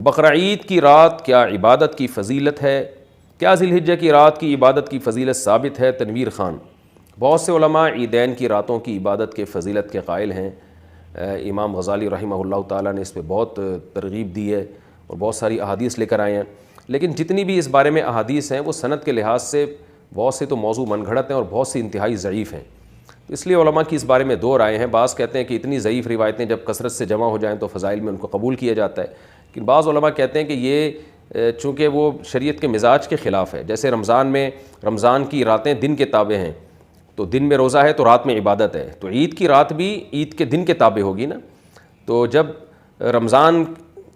بقرعید کی رات کیا عبادت کی فضیلت ہے؟ کیا ذی الحجہ کی رات کی عبادت کی فضیلت ثابت ہے؟ تنویر خان۔ بہت سے علماء عیدین کی راتوں کی عبادت کے فضیلت کے قائل ہیں۔ امام غزالی رحمہ اللہ تعالیٰ نے اس پہ بہت ترغیب دی ہے اور بہت ساری احادیث لے کر آئے ہیں، لیکن جتنی بھی اس بارے میں احادیث ہیں وہ سند کے لحاظ سے بہت سے تو موضوع من گھڑت ہیں اور بہت سی انتہائی ضعیف ہیں۔ اس لیے علماء کی اس بارے میں دو رائے ہیں۔ بعض کہتے ہیں کہ اتنی ضعیف روایتیں جب کثرت سے جمع ہو جائیں تو فضائل میں ان کو قبول کیا جاتا ہے، لیکن بعض علماء کہتے ہیں کہ یہ چونکہ وہ شریعت کے مزاج کے خلاف ہے۔ جیسے رمضان کی راتیں دن کے تابع ہیں، تو دن میں روزہ ہے تو رات میں عبادت ہے، تو عید کی رات بھی عید کے دن کے تابع ہوگی نا۔ تو جب رمضان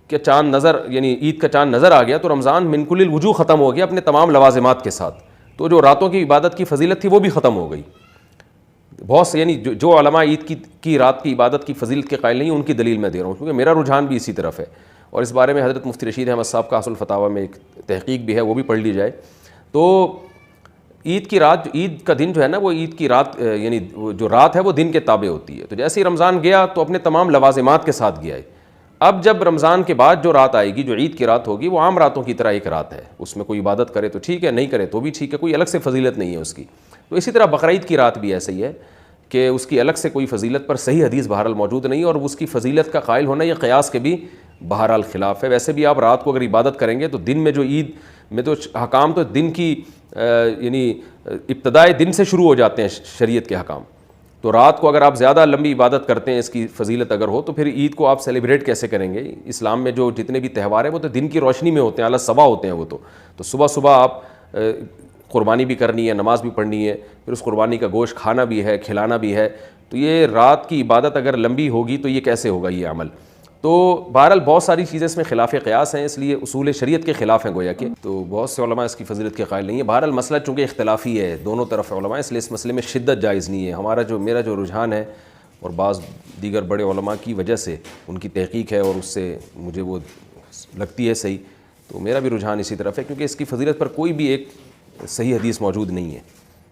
کے چاند عید کا چاند نظر آ گیا تو رمضان من کل الوجوہ ختم ہو گیا اپنے تمام لوازمات کے ساتھ، تو جو راتوں کی عبادت کی فضیلت تھی وہ بھی ختم ہو گئی۔ بہت سے جو علماء عید کی رات کی عبادت کی فضیلت کے قائل نہیں ان کی دلیل میں دے رہا ہوں، کیونکہ میرا رجحان بھی اسی طرف ہے، اور اس بارے میں حضرت مفتی رشید احمد صاحب کا اصل الفتاویٰ میں ایک تحقیق بھی ہے، وہ بھی پڑھ لی جائے۔ تو عید کی رات، عید کا دن جو ہے نا، وہ عید کی رات جو رات ہے وہ دن کے تابع ہوتی ہے۔ تو جیسے ہی رمضان گیا تو اپنے تمام لوازمات کے ساتھ گیا ہے۔ اب جب رمضان کے بعد جو رات آئے گی، جو عید کی رات ہوگی، وہ عام راتوں کی طرح ایک رات ہے، اس میں کوئی عبادت کرے تو ٹھیک ہے، نہیں کرے تو بھی ٹھیک ہے، کوئی الگ سے فضیلت نہیں ہے اس کی۔ تو اسی طرح بقرعید کی رات بھی ایسے ہی ہے کہ اس کی الگ سے کوئی فضیلت پر صحیح حدیث بہرحال موجود نہیں، اور اس کی فضیلت کا قائل ہونا یہ قیاس کے بھی بہرحال خلاف ہے۔ ویسے بھی آپ رات کو اگر عبادت کریں گے تو دن میں جو عید میں تو حکام تو دن کی ابتدائے دن سے شروع ہو جاتے ہیں شریعت کے حکام، تو رات کو اگر آپ زیادہ لمبی عبادت کرتے ہیں، اس کی فضیلت اگر ہو، تو پھر عید کو آپ سیلیبریٹ کیسے کریں گے؟ اسلام میں جو جتنے بھی تہوار ہیں وہ تو دن کی روشنی میں ہوتے ہیں، اعلیٰ صبح ہوتے ہیں وہ تو صبح صبح آپ قربانی بھی کرنی ہے، نماز بھی پڑھنی ہے، پھر اس قربانی کا گوشت کھانا بھی ہے، کھلانا بھی ہے، تو یہ رات کی عبادت اگر لمبی ہوگی تو یہ کیسے ہوگا یہ عمل؟ تو بہرحال بہت ساری چیزیں اس میں خلاف قیاس ہیں، اس لیے اصول شریعت کے خلاف ہیں گویا کہ، تو بہت سے علماء اس کی فضیلت کے قائل نہیں ہیں۔ بہرحال مسئلہ چونکہ اختلافی ہے، دونوں طرف علماء، اس لیے اس مسئلے میں شدت جائز نہیں ہے۔ میرا جو رجحان ہے اور بعض دیگر بڑے علماء کی وجہ سے ان کی تحقیق ہے اور اس سے مجھے وہ لگتی ہے صحیح، تو میرا بھی رجحان اسی طرف ہے، کیونکہ اس کی فضیلت پر کوئی بھی ایک صحیح حدیث موجود نہیں ہے۔